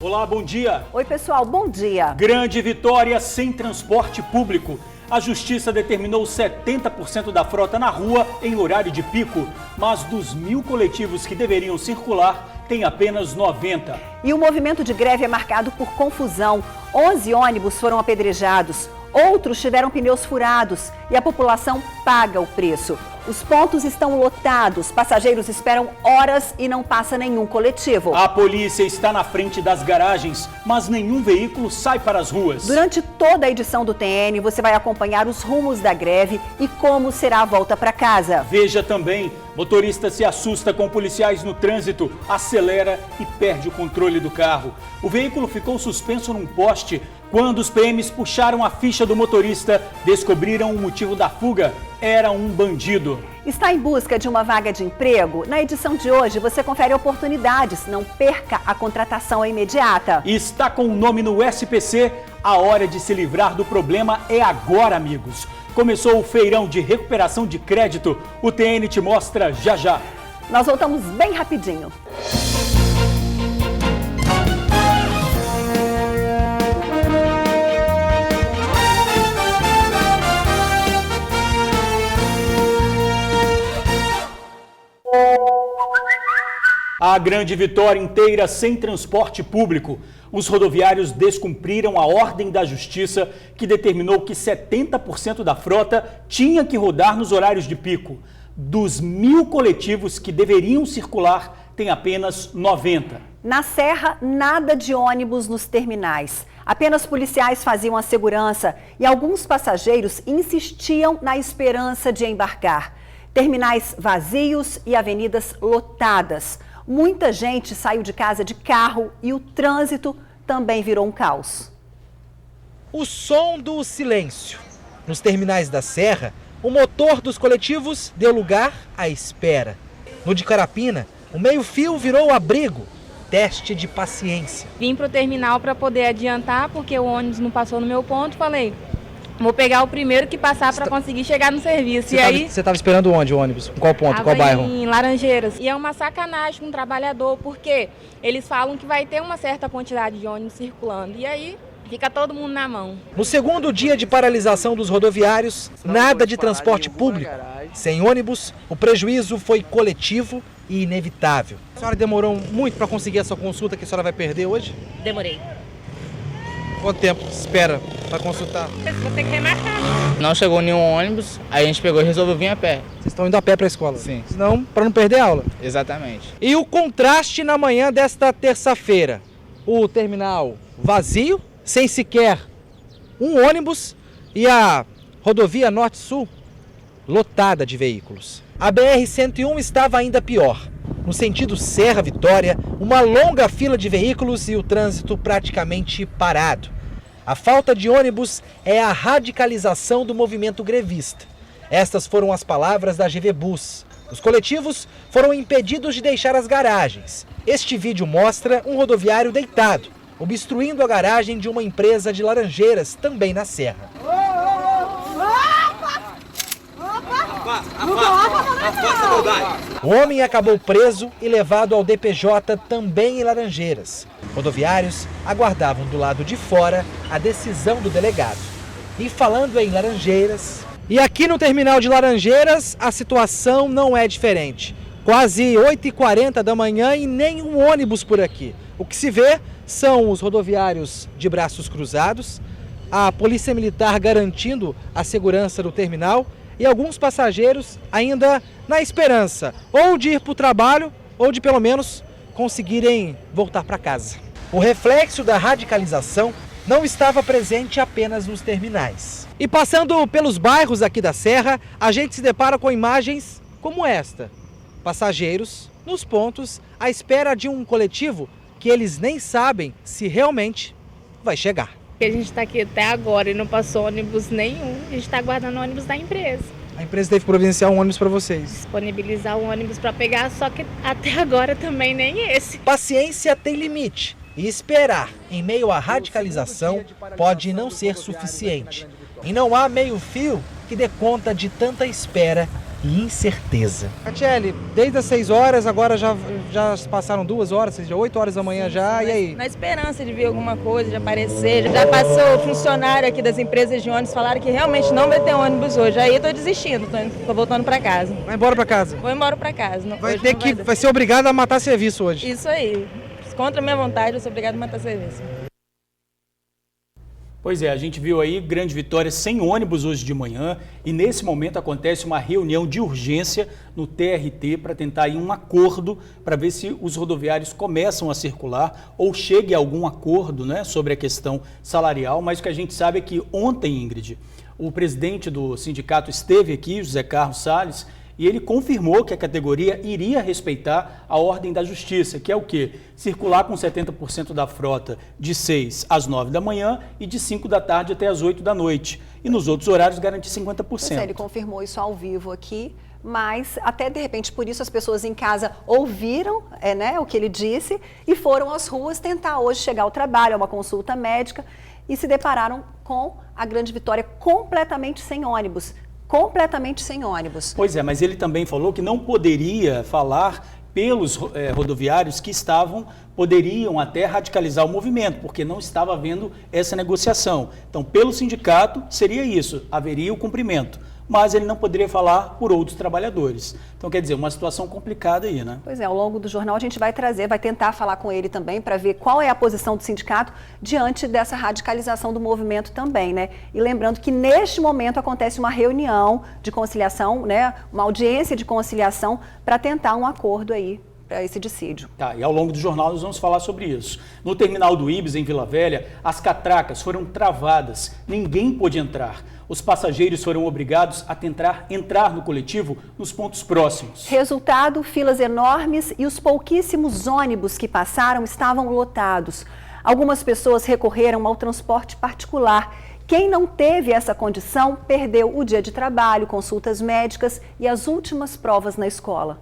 Olá, bom dia. Oi, pessoal, bom dia. Grande vitória sem transporte público. A Justiça determinou 70% da frota na rua em horário de pico, mas dos 1.000 coletivos que deveriam circular, tem apenas 90. E o movimento de greve é marcado por confusão. 11 ônibus foram apedrejados, outros tiveram pneus furados e a população paga o preço. Os pontos estão lotados, passageiros esperam horas e não passa nenhum coletivo. A polícia está na frente das garagens, mas nenhum veículo sai para as ruas. Durante toda a edição do TN, você vai acompanhar os rumos da greve e como será a volta para casa. Veja também, motorista se assusta com policiais no trânsito, acelera e perde o controle do carro. O veículo ficou suspenso num poste. Quando os PMs puxaram a ficha do motorista, descobriram o motivo da fuga. Era um bandido. Está em busca de uma vaga de emprego? Na edição de hoje você confere oportunidades, não perca a contratação imediata. Está com o nome no SPC? A hora de se livrar do problema é agora, amigos. Começou o feirão de recuperação de crédito. O TN te mostra já já. Nós voltamos bem rapidinho. A grande vitória inteira sem transporte público. Os rodoviários descumpriram a ordem da Justiça, que determinou que 70% da frota tinha que rodar nos horários de pico. Dos 1.000 coletivos que deveriam circular, tem apenas 90. Na Serra, nada de ônibus nos terminais. Apenas policiais faziam a segurança e alguns passageiros insistiam na esperança de embarcar. Terminais vazios e avenidas lotadas. Muita gente saiu de casa de carro e o trânsito também virou um caos. O som do silêncio. Nos terminais da Serra, o motor dos coletivos deu lugar à espera. No de Carapina, o meio-fio virou abrigo, teste de paciência. Vim para o terminal para poder adiantar, porque o ônibus não passou no meu ponto. Falei, vou pegar o primeiro que passar para conseguir chegar no serviço. Você estava esperando onde o ônibus? Em qual ponto? Qual bairro? Em Laranjeiras. E é uma sacanagem com o trabalhador, porque eles falam que vai ter uma certa quantidade de ônibus circulando. E aí fica todo mundo na mão. No segundo dia de paralisação dos rodoviários, nada de transporte público. Sem ônibus, o prejuízo foi coletivo e inevitável. A senhora demorou muito para conseguir essa consulta que a senhora vai perder hoje? Demorei. Quanto tempo espera para consultar? Vou ter que remarcar. Não chegou nenhum ônibus, aí a gente pegou e resolveu vir a pé. Vocês estão indo a pé para a escola? Sim. Senão, para não perder a aula. Exatamente. E o contraste na manhã desta terça-feira. O terminal vazio, sem sequer um ônibus, e a rodovia Norte-Sul lotada de veículos. A BR-101 estava ainda pior. No sentido Serra-Vitória, uma longa fila de veículos e o trânsito praticamente parado. A falta de ônibus é a radicalização do movimento grevista. Estas foram as palavras da GV Bus. Os coletivos foram impedidos de deixar as garagens. Este vídeo mostra um rodoviário deitado, obstruindo a garagem de uma empresa de Laranjeiras, também na Serra. O homem acabou preso e levado ao DPJ, também em Laranjeiras. Rodoviários aguardavam do lado de fora a decisão do delegado. E falando em Laranjeiras... E aqui no terminal de Laranjeiras, a situação não é diferente. Quase 8h40 da manhã e nenhum ônibus por aqui. O que se vê são os rodoviários de braços cruzados, a polícia militar garantindo a segurança do terminal e alguns passageiros ainda na esperança ou de ir para o trabalho ou de pelo menos conseguirem voltar para casa. O reflexo da radicalização não estava presente apenas nos terminais. E passando pelos bairros aqui da Serra, a gente se depara com imagens como esta. Passageiros nos pontos à espera de um coletivo que eles nem sabem se realmente vai chegar. A gente está aqui até agora e não passou ônibus nenhum. A gente está aguardando o ônibus da empresa. A empresa teve que providenciar um ônibus para vocês. Disponibilizar um ônibus para pegar, só que até agora também nem esse. Paciência tem limite e esperar em meio à radicalização pode não ser suficiente. E não há meio-fio que dê conta de tanta espera e incerteza. Catiele, desde as 6 horas, agora já passaram 2 horas, seja 8 horas da manhã já, e aí? Na esperança de ver alguma coisa, de aparecer. Já passou o funcionário aqui das empresas de ônibus, falaram que realmente não vai ter ônibus hoje. Aí eu tô desistindo, tô voltando para casa. Vai embora para casa? Vou embora para casa. Vai ser obrigado a matar serviço hoje. Isso aí. Contra a minha vontade, eu sou obrigado a matar serviço. Pois é, a gente viu aí Grande Vitória sem ônibus hoje de manhã e nesse momento acontece uma reunião de urgência no TRT para tentar aí um acordo para ver se os rodoviários começam a circular ou chegue a algum acordo, né, sobre a questão salarial, mas o que a gente sabe é que ontem, Ingrid, o presidente do sindicato esteve aqui, José Carlos Salles, e ele confirmou que a categoria iria respeitar a ordem da justiça, que é o quê? Circular com 70% da frota de 6 às 9 da manhã e de 5 da tarde até às 8 da noite. E nos outros horários garantir 50%. Pois é, ele confirmou isso ao vivo aqui, mas até de repente por isso as pessoas em casa ouviram o que ele disse e foram às ruas tentar hoje chegar ao trabalho, a uma consulta médica e se depararam com a Grande Vitória completamente sem ônibus. Pois é, mas ele também falou que não poderia falar pelos rodoviários que poderiam até radicalizar o movimento, porque não estava havendo essa negociação. Então, pelo sindicato, seria isso, haveria o cumprimento. Mas ele não poderia falar por outros trabalhadores. Então, quer dizer, uma situação complicada aí, né? Pois é, ao longo do jornal a gente vai tentar falar com ele também para ver qual é a posição do sindicato diante dessa radicalização do movimento também, né? E lembrando que neste momento acontece uma reunião de conciliação, né? Uma audiência de conciliação para tentar um acordo aí para esse dissídio. Tá, e ao longo do jornal nós vamos falar sobre isso. No terminal do Ibis, em Vila Velha, as catracas foram travadas, ninguém pôde entrar. Os passageiros foram obrigados a tentar entrar no coletivo nos pontos próximos. Resultado, filas enormes e os pouquíssimos ônibus que passaram estavam lotados. Algumas pessoas recorreram ao transporte particular. Quem não teve essa condição perdeu o dia de trabalho, consultas médicas e as últimas provas na escola.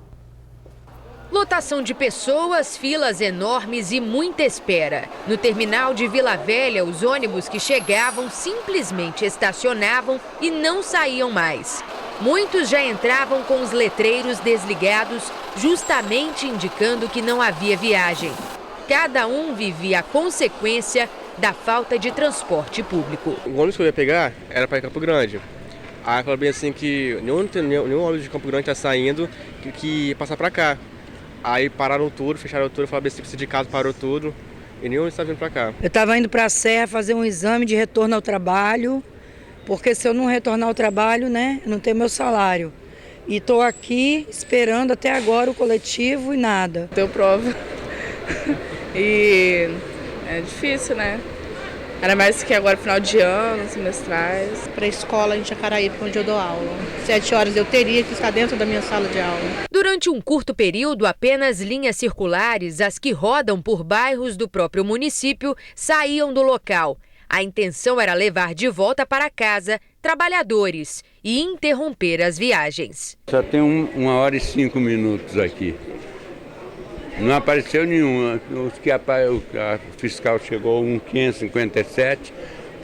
Lotação de pessoas, filas enormes e muita espera. No terminal de Vila Velha, os ônibus que chegavam simplesmente estacionavam e não saíam mais. Muitos já entravam com os letreiros desligados, justamente indicando que não havia viagem. Cada um vivia a consequência da falta de transporte público. O ônibus que eu ia pegar era para Campo Grande. Aí falou bem assim que nenhum ônibus de Campo Grande está saindo, que ia passar para cá. Aí pararam tudo, fecharam tudo, falaram assim que o sindicato parou tudo e nenhum está vindo para cá. Eu estava indo para a Serra fazer um exame de retorno ao trabalho, porque se eu não retornar ao trabalho, né, eu não tenho meu salário. E estou aqui esperando até agora o coletivo e nada. Deu prova e é difícil, né? Era mais que agora final de ano, semestrais. Para a escola em Jacaraípe, onde eu dou aula. 7 horas eu teria que estar dentro da minha sala de aula. Durante um curto período, apenas linhas circulares, as que rodam por bairros do próprio município, saíam do local. A intenção era levar de volta para casa trabalhadores e interromper as viagens. Só tem 1 hora e 5 minutos aqui. Não apareceu nenhum. A fiscal chegou 1:557,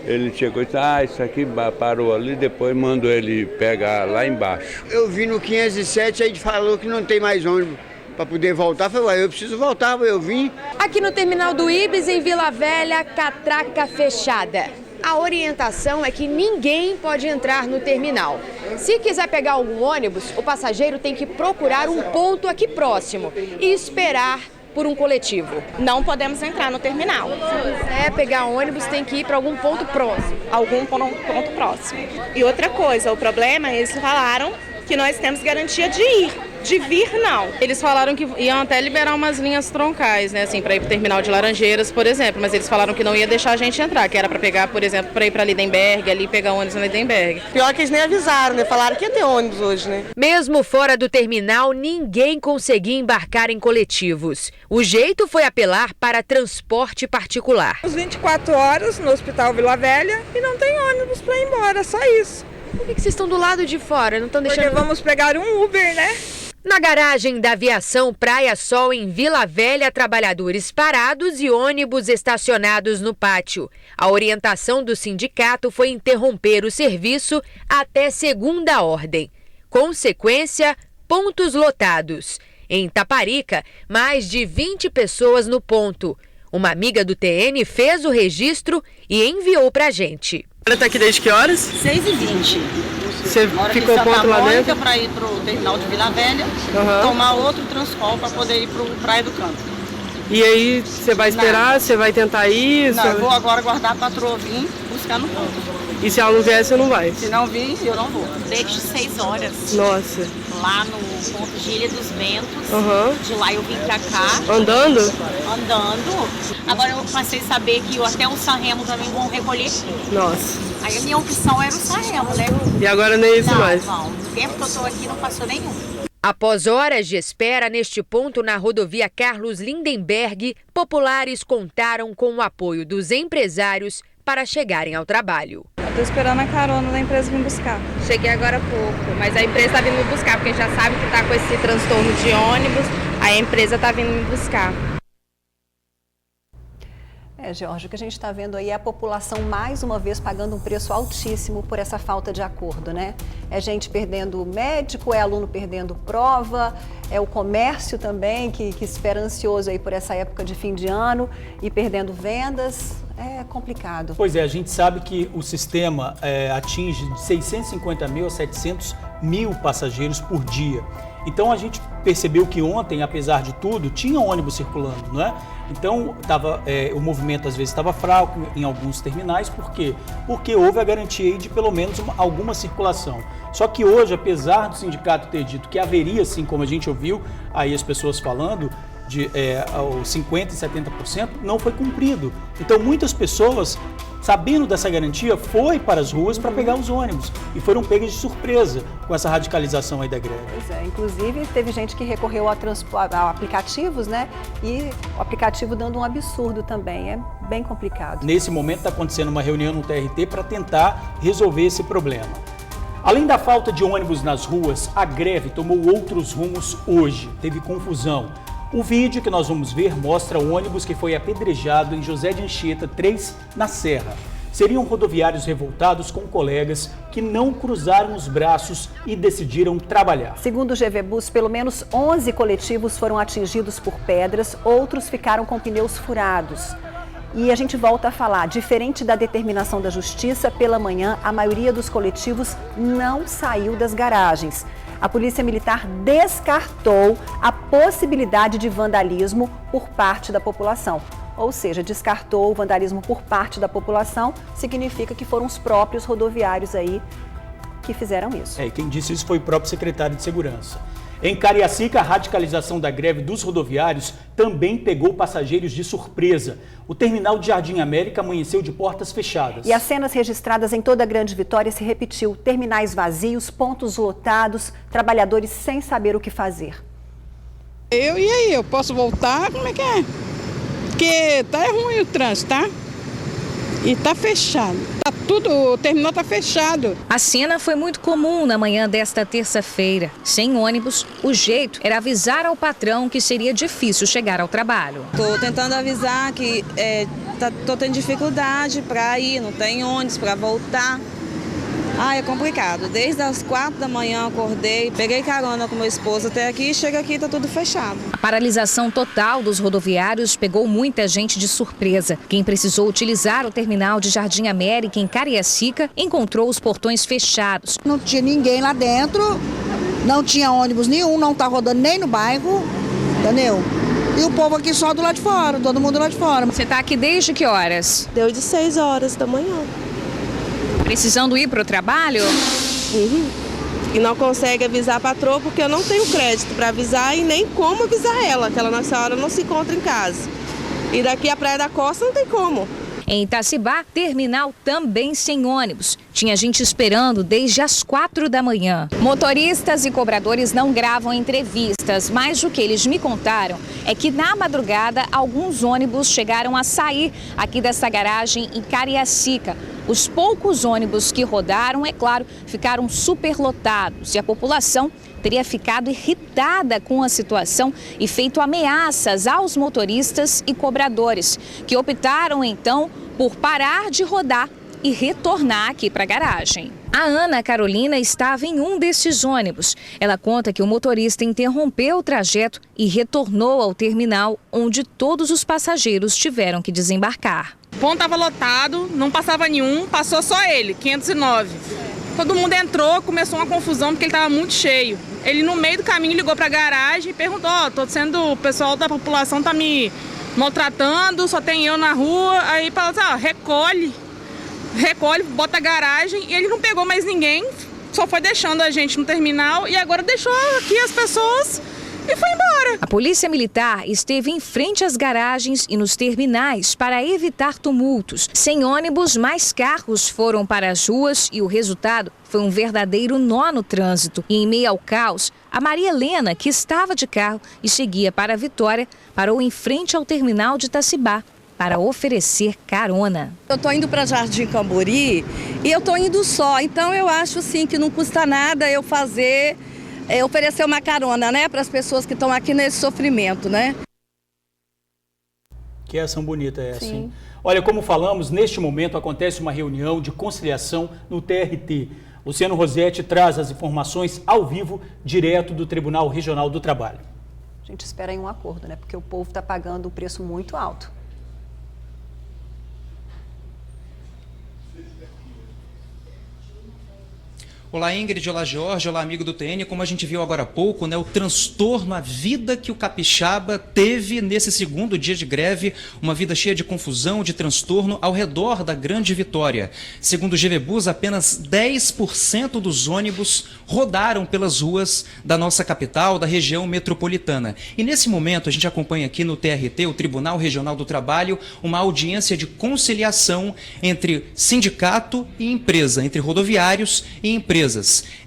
ele chegou e disse, isso aqui parou ali, depois mandou ele pegar lá embaixo. Eu vim no 507, aí falou que não tem mais ônibus para poder voltar. Falei, eu preciso voltar, eu vim. Aqui no terminal do Ibis, em Vila Velha, catraca fechada. A orientação é que ninguém pode entrar no terminal. Se quiser pegar algum ônibus, o passageiro tem que procurar um ponto aqui próximo e esperar por um coletivo. Não podemos entrar no terminal. Se quiser pegar ônibus, tem que ir para algum ponto próximo. Algum ponto próximo. E outra coisa, o problema, eles falaram que nós temos garantia de ir. De vir, não. Eles falaram que iam até liberar umas linhas troncais, né, assim, para ir para o terminal de Laranjeiras, por exemplo, mas eles falaram que não ia deixar a gente entrar, que era para pegar, por exemplo, para ir para Lindenberg, ali pegar ônibus na Lindenberg. Pior que eles nem avisaram, né, falaram que ia ter ônibus hoje, né. Mesmo fora do terminal, ninguém conseguia embarcar em coletivos. O jeito foi apelar para transporte particular. 24 horas no Hospital Vila Velha e não tem ônibus para ir embora, só isso. Por que vocês estão do lado de fora? Não estão deixando... Porque vamos pegar um Uber, né? Na garagem da Aviação Praia Sol, em Vila Velha, trabalhadores parados e ônibus estacionados no pátio. A orientação do sindicato foi interromper o serviço até segunda ordem. Consequência, pontos lotados. Em Taparica, mais de 20 pessoas no ponto. Uma amiga do TN fez o registro e enviou pra gente. Você está aqui desde que horas? 6h20. Você ficou ponto lá dentro? Para ir para o terminal de Vila Velha, tomar outro transporte para poder ir para o Praia do Canto. E aí, você vai esperar? Você vai tentar ir? Não, eu vou agora guardar a patroa vir buscar no ponto. E se ela não vier, você não vai? Se não vir, eu não vou. Desde 6 horas. Nossa. Lá no ponto de Ilha dos Ventos. De lá eu vim pra cá. Andando? Andando. Agora eu passei a saber que até o Sanremo também vão recolher. Nossa. Aí a minha opção era o Sanremo, né? E agora nem isso mais? Não, no tempo que eu tô aqui não passou nenhum. Após horas de espera neste ponto na rodovia Carlos Lindenberg, populares contaram com o apoio dos empresários para chegarem ao trabalho. Estou esperando a carona da empresa vir buscar. Cheguei agora há pouco, mas a empresa está vindo me buscar, porque já sabe que está com esse transtorno de ônibus, a empresa está vindo me buscar. Jorge, o que a gente está vendo aí é a população mais uma vez pagando um preço altíssimo por essa falta de acordo, né? É gente perdendo médico, é aluno perdendo prova, é o comércio também que espera ansioso aí por essa época de fim de ano e perdendo vendas. É complicado. Pois é, a gente sabe que o sistema atinge de 650 mil a 700 mil passageiros por dia. Então a gente percebeu que ontem, apesar de tudo, tinha ônibus circulando, não é? Então o movimento às vezes estava fraco em alguns terminais, por quê? Porque houve a garantia de pelo menos alguma circulação. Só que hoje, apesar do sindicato ter dito que haveria sim, como a gente ouviu aí as pessoas falando, de 50% e 70%, não foi cumprido. Então muitas pessoas, sabendo dessa garantia, foi para as ruas para pegar os ônibus e foram pegas de surpresa com essa radicalização aí da greve. Pois é, inclusive teve gente que recorreu a aplicativos, né? E o aplicativo dando um absurdo também, é bem complicado. Nesse momento está acontecendo uma reunião no TRT para tentar resolver esse problema. Além da falta de ônibus nas ruas, a greve tomou outros rumos hoje, teve confusão. O vídeo que nós vamos ver mostra o ônibus que foi apedrejado em José de Anchieta 3, na Serra. Seriam rodoviários revoltados com colegas que não cruzaram os braços e decidiram trabalhar. Segundo o GV Bus, pelo menos 11 coletivos foram atingidos por pedras, outros ficaram com pneus furados. E a gente volta a falar, diferente da determinação da Justiça, pela manhã a maioria dos coletivos não saiu das garagens. A Polícia Militar descartou a possibilidade de vandalismo por parte da população. Ou seja, descartou o vandalismo por parte da população, significa que foram os próprios rodoviários aí que fizeram isso. E quem disse isso foi o próprio secretário de Segurança. Em Cariacica, a radicalização da greve dos rodoviários também pegou passageiros de surpresa. O terminal de Jardim América amanheceu de portas fechadas. E as cenas registradas em toda a Grande Vitória se repetiu. Terminais vazios, pontos lotados, trabalhadores sem saber o que fazer. E aí, eu posso voltar? Como é que é? Porque tá ruim o trânsito, tá? E tá fechado. O terminal tá fechado. A cena foi muito comum na manhã desta terça-feira. Sem ônibus, o jeito era avisar ao patrão que seria difícil chegar ao trabalho. Tô tentando avisar que tô tendo dificuldade para ir, não tem ônibus para voltar. É complicado. Desde as 4 da manhã acordei, peguei carona com meu esposo até aqui, chega aqui e tá tudo fechado. A paralisação total dos rodoviários pegou muita gente de surpresa. Quem precisou utilizar o terminal de Jardim América em Cariacica encontrou os portões fechados. Não tinha ninguém lá dentro, não tinha ônibus nenhum, não tá rodando nem no bairro, entendeu? E o povo aqui só do lado de fora, todo mundo lá de fora. Você tá aqui desde que horas? Desde 6 horas da manhã. Precisando ir para o trabalho? E não consegue avisar a patroa porque eu não tenho crédito para avisar e nem como avisar ela, que ela nessa hora não se encontra em casa. E daqui à Praia da Costa não tem como. Em Itacibá, terminal também sem ônibus. Tinha gente esperando desde as 4 da manhã. Motoristas e cobradores não gravam entrevistas, mas o que eles me contaram é que na madrugada alguns ônibus chegaram a sair aqui dessa garagem em Cariacica. Os poucos ônibus que rodaram, é claro, ficaram superlotados e a população teria ficado irritada com a situação e feito ameaças aos motoristas e cobradores, que optaram então por parar de rodar e retornar aqui para a garagem. A Ana Carolina estava em um desses ônibus. Ela conta que o motorista interrompeu o trajeto e retornou ao terminal, onde todos os passageiros tiveram que desembarcar. O ponto estava lotado, não passava nenhum, passou só ele, 509. Todo mundo entrou, começou uma confusão porque ele estava muito cheio. Ele no meio do caminho ligou para a garagem e perguntou, o pessoal da população está me maltratando, só tem eu na rua. Aí falou assim, recolhe, bota a garagem. E ele não pegou mais ninguém, só foi deixando a gente no terminal e agora deixou aqui as pessoas e foi embora. A Polícia Militar esteve em frente às garagens e nos terminais para evitar tumultos. Sem ônibus, mais carros foram para as ruas e o resultado foi um verdadeiro nó no trânsito. E em meio ao caos, a Maria Helena, que estava de carro e seguia para a Vitória, parou em frente ao terminal de Itacibá para oferecer carona. Eu estou indo para Jardim Cambori e eu estou indo só, então eu acho sim que não custa nada eu oferecer uma carona, né, para as pessoas que estão aqui nesse sofrimento, né? Que ação bonita é essa, hein? Olha, como falamos, neste momento acontece uma reunião de conciliação no TRT. Luciano Rosetti traz as informações ao vivo, direto do Tribunal Regional do Trabalho. A gente espera aí um acordo, né? Porque o povo está pagando um preço muito alto. Olá Ingrid, olá Jorge, olá amigo do TN. Como a gente viu agora há pouco, né, o transtorno, a vida que o capixaba teve nesse segundo dia de greve, uma vida cheia de confusão, de transtorno ao redor da Grande Vitória. Segundo o GVBus, apenas 10% dos ônibus rodaram pelas ruas da nossa capital, da região metropolitana. E nesse momento a gente acompanha aqui no TRT, o Tribunal Regional do Trabalho, uma audiência de conciliação entre sindicato e empresa, entre rodoviários e empresas.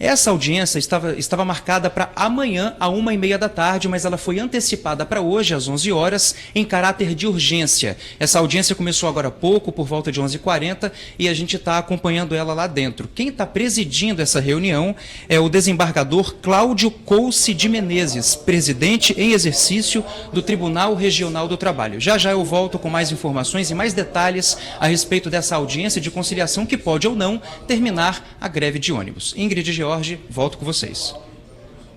Essa audiência estava marcada para amanhã, à 1h30 da tarde, mas ela foi antecipada para hoje, às 11 horas, em caráter de urgência. Essa audiência começou agora há pouco, por volta de 11h40, e a gente está acompanhando ela lá dentro. Quem está presidindo essa reunião é o desembargador Cláudio Couce de Menezes, presidente em exercício do Tribunal Regional do Trabalho. Já já eu volto com mais informações e mais detalhes a respeito dessa audiência de conciliação que pode ou não terminar a greve de ônibus. Ingrid e Jorge, volto com vocês.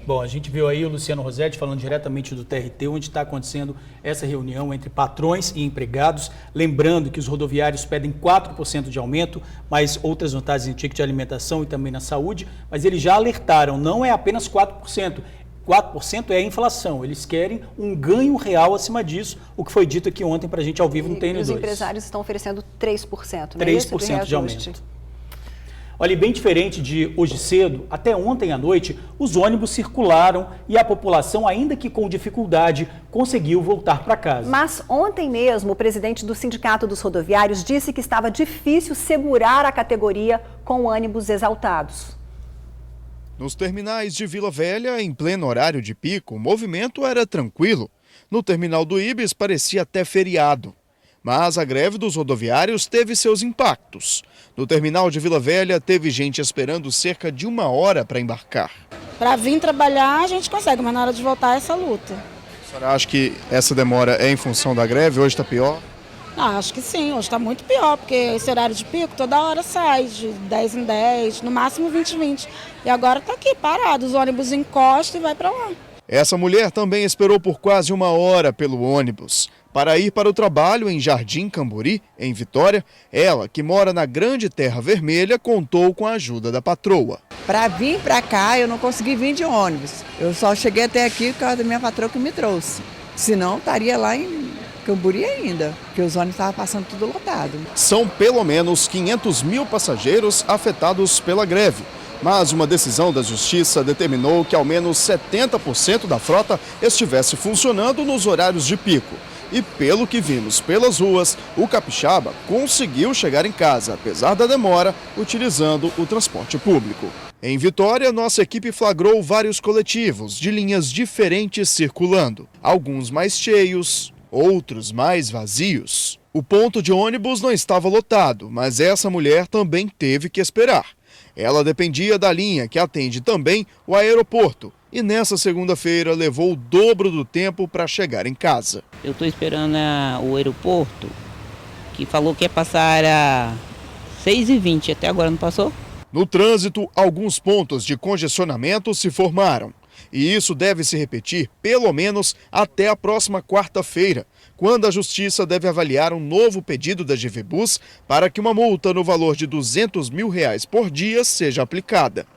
Bom, a gente viu aí o Luciano Rosetti falando diretamente do TRT, onde está acontecendo essa reunião entre patrões e empregados. Lembrando que os rodoviários pedem 4% de aumento, mais outras vantagens em ticket de alimentação e também na saúde, mas eles já alertaram, não é apenas 4%. 4% é a inflação, eles querem um ganho real acima disso, o que foi dito aqui ontem para a gente ao vivo no TN2. Os empresários estão oferecendo 3%, né? 3% de aumento. Olha, bem diferente de hoje cedo, até ontem à noite, os ônibus circularam e a população, ainda que com dificuldade, conseguiu voltar para casa. Mas ontem mesmo, o presidente do Sindicato dos Rodoviários disse que estava difícil segurar a categoria com ônibus exaltados. Nos terminais de Vila Velha, em pleno horário de pico, o movimento era tranquilo. No terminal do Ibis parecia até feriado. Mas a greve dos rodoviários teve seus impactos. No terminal de Vila Velha, teve gente esperando cerca de 1 hora para embarcar. Para vir trabalhar, a gente consegue, mas na hora de voltar, é essa luta. A senhora acha que essa demora é em função da greve? Hoje está pior? Não, acho que sim, hoje está muito pior, porque esse horário de pico toda hora sai, de 10 em 10, no máximo 20 em 20. E agora está aqui, parado, os ônibus encostam e vai para lá. Essa mulher também esperou por quase 1 hora pelo ônibus. Para ir para o trabalho em Jardim Cambori, em Vitória, ela, que mora na Grande Terra Vermelha, contou com a ajuda da patroa. Para vir para cá, eu não consegui vir de ônibus. Eu só cheguei até aqui por causa da minha patroa que me trouxe. Senão, estaria lá em Cambori ainda, porque os ônibus estavam passando tudo lotado. São pelo menos 500 mil passageiros afetados pela greve. Mas uma decisão da Justiça determinou que ao menos 70% da frota estivesse funcionando nos horários de pico. E pelo que vimos pelas ruas, o capixaba conseguiu chegar em casa, apesar da demora, utilizando o transporte público. Em Vitória, nossa equipe flagrou vários coletivos de linhas diferentes circulando. Alguns mais cheios, outros mais vazios. O ponto de ônibus não estava lotado, mas essa mulher também teve que esperar. Ela dependia da linha que atende também o aeroporto. E nessa segunda-feira levou o dobro do tempo para chegar em casa. Eu estou esperando o aeroporto, que falou que ia passar a 6h20, até agora não passou? No trânsito, alguns pontos de congestionamento se formaram. E isso deve se repetir pelo menos até a próxima quarta-feira, quando a Justiça deve avaliar um novo pedido da GVBus para que uma multa no valor de R$200 mil por dia seja aplicada.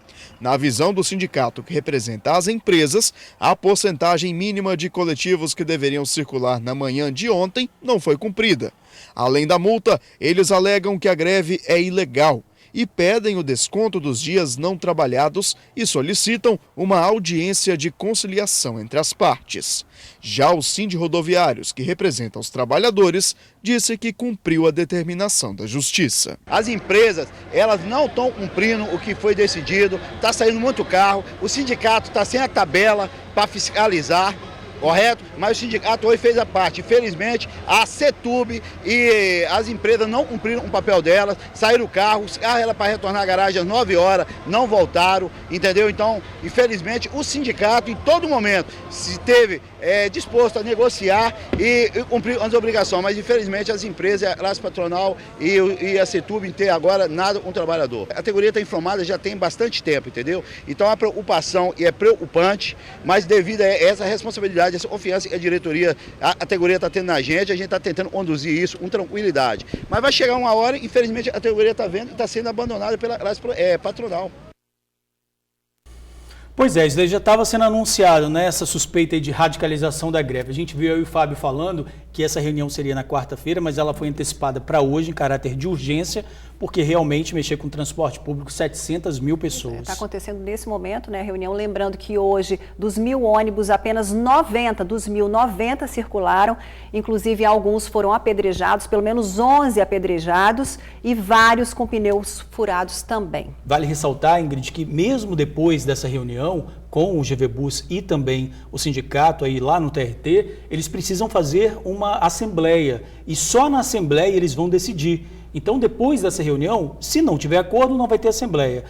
Na visão do sindicato que representa as empresas, a porcentagem mínima de coletivos que deveriam circular na manhã de ontem não foi cumprida. Além da multa, eles alegam que a greve é ilegal e pedem o desconto dos dias não trabalhados e solicitam uma audiência de conciliação entre as partes. Já o Sindirodoviários, que representa os trabalhadores, disse que cumpriu a determinação da Justiça. As empresas, elas não estão cumprindo o que foi decidido, está saindo muito carro, o sindicato está sem a tabela para fiscalizar. Correto? Mas o sindicato hoje fez a parte. Infelizmente, a CETURB e as empresas não cumpriram o papel delas, saíram o carro, os carros eram para retornar à garagem às 9 horas, não voltaram, entendeu? Então, infelizmente, o sindicato, em todo momento, se esteve disposto a negociar e cumprir as obrigações, mas infelizmente as empresas, a classe patronal e a CETURB não tem agora nada com o trabalhador. A categoria está inflamada já tem bastante tempo, entendeu? Então a preocupação é preocupante, mas devido a essa responsabilidade, essa confiança que a diretoria, a categoria está tendo na gente está tentando conduzir isso com tranquilidade. Mas vai chegar uma hora, infelizmente, a categoria está vendo e está sendo abandonada pela classe patronal. Pois é, isso daí já estava sendo anunciado, né, essa suspeita aí de radicalização da greve. A gente viu aí o Fábio falando que essa reunião seria na quarta-feira, mas ela foi antecipada para hoje em caráter de urgência, porque realmente mexer com o transporte público 700 mil pessoas. Está acontecendo nesse momento, né, a reunião, lembrando que hoje dos 1.000 ônibus, apenas 90 dos 1.000, 90 circularam, inclusive alguns foram apedrejados, pelo menos 11 apedrejados e vários com pneus furados também. Vale ressaltar, Ingrid, que mesmo depois dessa reunião com o GVBus e também o sindicato aí lá no TRT, eles precisam fazer uma assembleia e só na assembleia eles vão decidir. Então, depois dessa reunião, se não tiver acordo, não vai ter assembleia.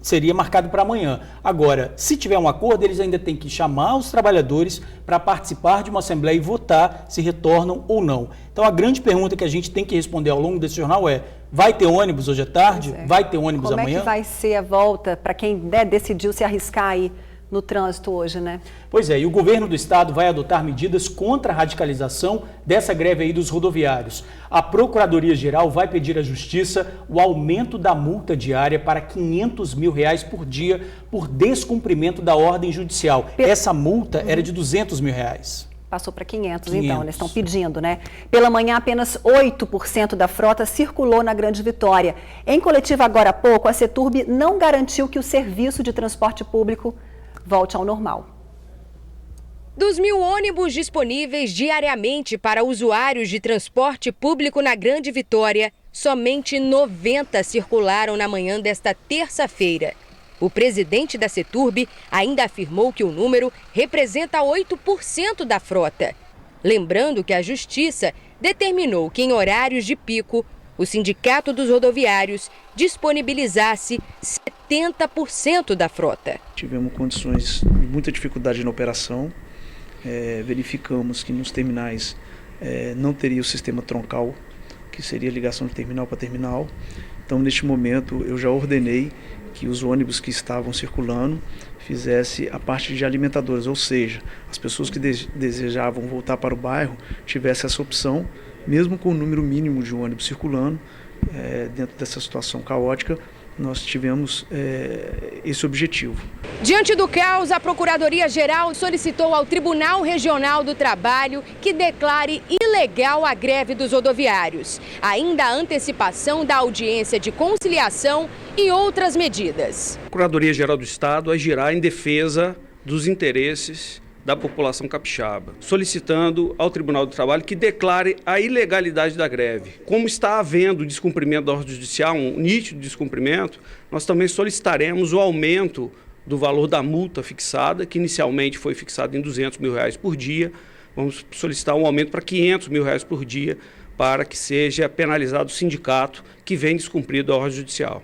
Seria marcado para amanhã. Agora, se tiver um acordo, eles ainda têm que chamar os trabalhadores para participar de uma assembleia e votar se retornam ou não. Então, a grande pergunta que a gente tem que responder ao longo desse jornal é: vai ter ônibus hoje à tarde? Vai ter ônibus amanhã? Como é que vai ser a volta para quem decidiu se arriscar aí no trânsito hoje, né? Pois é, e o governo do estado vai adotar medidas contra a radicalização dessa greve aí dos rodoviários. A Procuradoria-Geral vai pedir à Justiça o aumento da multa diária para R$500 mil por dia por descumprimento da ordem judicial. Essa multa era de R$200 mil. Passou para 500, então, eles estão pedindo, né? Pela manhã, apenas 8% da frota circulou na Grande Vitória. Em coletiva agora há pouco, a CETURB não garantiu que o serviço de transporte público volte ao normal. Dos 1.000 ônibus disponíveis diariamente para usuários de transporte público na Grande Vitória, somente 90 circularam na manhã desta terça-feira. O presidente da CETURB ainda afirmou que o número representa 8% da frota. Lembrando que a Justiça determinou que em horários de pico, o Sindicato dos Rodoviários disponibilizasse 70% da frota. Tivemos condições de muita dificuldade na operação, verificamos que nos terminais não teria o sistema troncal, que seria ligação de terminal para terminal. Então, neste momento, eu já ordenei que os ônibus que estavam circulando fizesse a parte de alimentadoras, ou seja, as pessoas que desejavam voltar para o bairro tivessem essa opção, mesmo com o número mínimo de ônibus circulando, dentro dessa situação caótica, nós tivemos esse objetivo. Diante do caos, a Procuradoria-Geral solicitou ao Tribunal Regional do Trabalho que declare ilegal a greve dos rodoviários. Ainda a antecipação da audiência de conciliação e outras medidas. A Procuradoria-Geral do Estado agirá em defesa dos interesses da população capixaba, solicitando ao Tribunal do Trabalho que declare a ilegalidade da greve. Como está havendo descumprimento da ordem judicial, um nítido descumprimento, nós também solicitaremos o aumento do valor da multa fixada, que inicialmente foi fixado em R$200 mil por dia. Vamos solicitar um aumento para R$500 mil por dia, para que seja penalizado o sindicato que vem descumprindo a ordem judicial.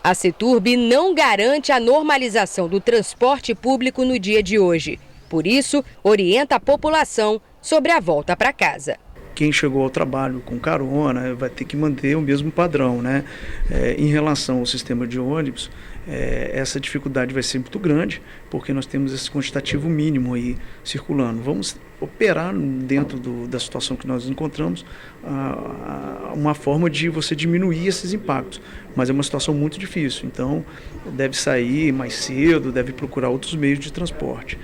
A CETURB não garante a normalização do transporte público no dia de hoje. Por isso, orienta a população sobre a volta para casa. quem chegou ao trabalho com carona vai ter que manter o mesmo padrão, né? Em relação ao sistema de ônibus, essa dificuldade vai ser muito grande, porque nós temos esse quantitativo mínimo aí circulando. Vamos operar dentro da situação que nós encontramos uma forma de você diminuir esses impactos, mas é uma situação muito difícil, então deve sair mais cedo, deve procurar outros meios de transporte.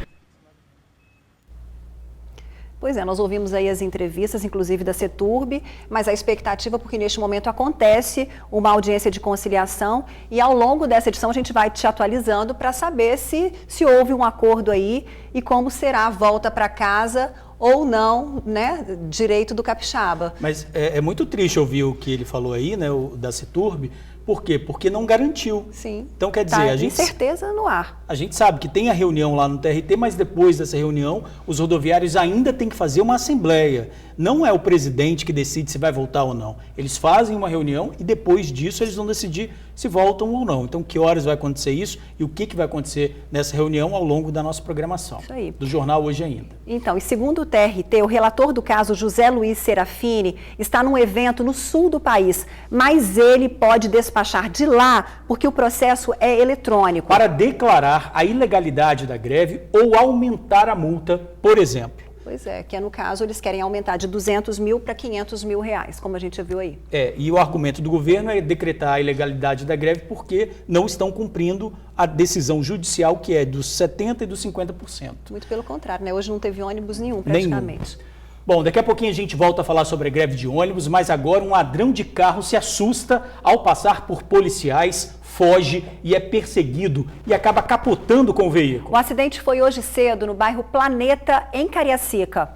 Pois é, nós ouvimos aí as entrevistas, inclusive da CETURB, mas a expectativa, porque neste momento acontece uma audiência de conciliação e ao longo dessa edição a gente vai te atualizando para saber se houve um acordo aí e como será a volta para casa ou não, né, direito do capixaba. Mas é muito triste ouvir o que ele falou aí, né, da CETURB. Por quê? Porque não garantiu. Sim. Então, quer dizer, a gente... incerteza no ar. A gente sabe que tem a reunião lá no TRT, mas depois dessa reunião, os rodoviários ainda têm que fazer uma assembleia. Não é o presidente que decide se vai voltar ou não. Eles fazem uma reunião e depois disso eles vão decidir se voltam ou não. Então, que horas vai acontecer isso e o que vai acontecer nessa reunião ao longo da nossa programação. Isso aí. Do jornal Hoje Ainda. Então, e segundo o TRT, o relator do caso, José Luiz Serafini, está num evento no sul do país, mas ele pode despachar de lá porque o processo é eletrônico. Para declarar a ilegalidade da greve ou aumentar a multa, por exemplo. Pois é, que no caso eles querem aumentar de 200 mil para 500 mil reais, como a gente viu aí. E o argumento do governo é decretar a ilegalidade da greve porque não estão cumprindo a decisão judicial que é dos 70% e dos 50%. Muito pelo contrário, né? Hoje não teve ônibus nenhum praticamente. Bom, daqui a pouquinho a gente volta a falar sobre a greve de ônibus, mas agora um ladrão de carro se assusta ao passar por policiais, foge e é perseguido e acaba capotando com o veículo. O acidente foi hoje cedo no bairro Planeta, em Cariacica.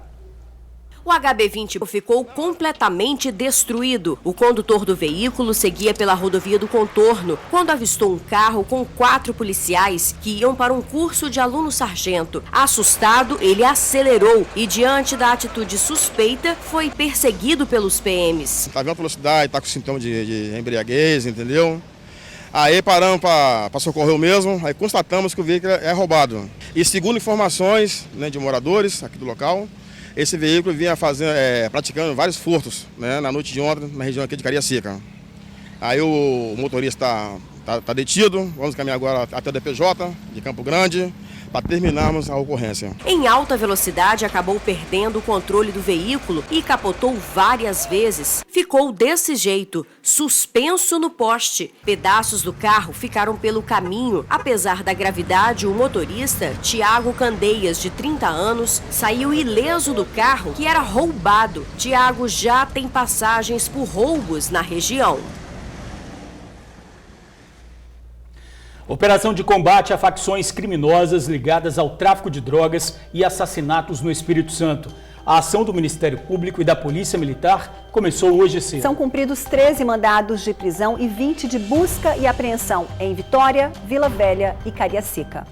O HB20 ficou completamente destruído. O condutor do veículo seguia pela rodovia do Contorno quando avistou um carro com 4 policiais que iam para um curso de aluno-sargento. Assustado, ele acelerou e, diante da atitude suspeita, foi perseguido pelos PMs. Está vendo a velocidade, está com sintoma de embriaguez, entendeu? Aí paramos para socorrer o mesmo, aí constatamos que o veículo é roubado. E segundo informações, né, de moradores aqui do local, esse veículo vinha praticando vários furtos, né, na noite de ontem, na região aqui de Cariacica. Aí o motorista está detido, vamos caminhar agora até o DPJ de Campo Grande, para terminarmos a ocorrência. Em alta velocidade, acabou perdendo o controle do veículo e capotou várias vezes. Ficou desse jeito, suspenso no poste. Pedaços do carro ficaram pelo caminho. Apesar da gravidade, o motorista, Tiago Candeias, de 30 anos, saiu ileso do carro que era roubado. Tiago já tem passagens por roubos na região. Operação de combate a facções criminosas ligadas ao tráfico de drogas e assassinatos no Espírito Santo. A ação do Ministério Público e da Polícia Militar começou hoje cedo. São cumpridos 13 mandados de prisão e 20 de busca e apreensão em Vitória, Vila Velha e Cariacica.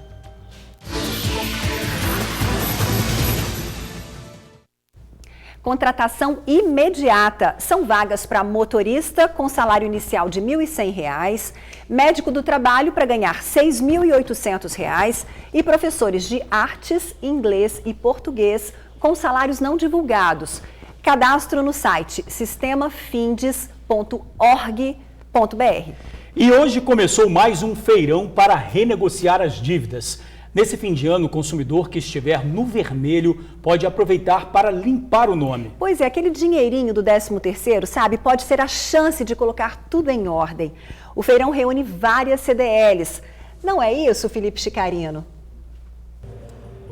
Contratação imediata. São vagas para motorista com salário inicial de R$ 1.100, médico do trabalho para ganhar R$ 6.800 e professores de artes, inglês e português com salários não divulgados. Cadastro no site sistemafindes.org.br. E hoje começou mais um feirão para renegociar as dívidas. Nesse fim de ano, o consumidor que estiver no vermelho pode aproveitar para limpar o nome. Pois é, aquele dinheirinho do 13º, sabe, pode ser a chance de colocar tudo em ordem. O feirão reúne várias CDLs. Não é isso, Felipe Chicarino?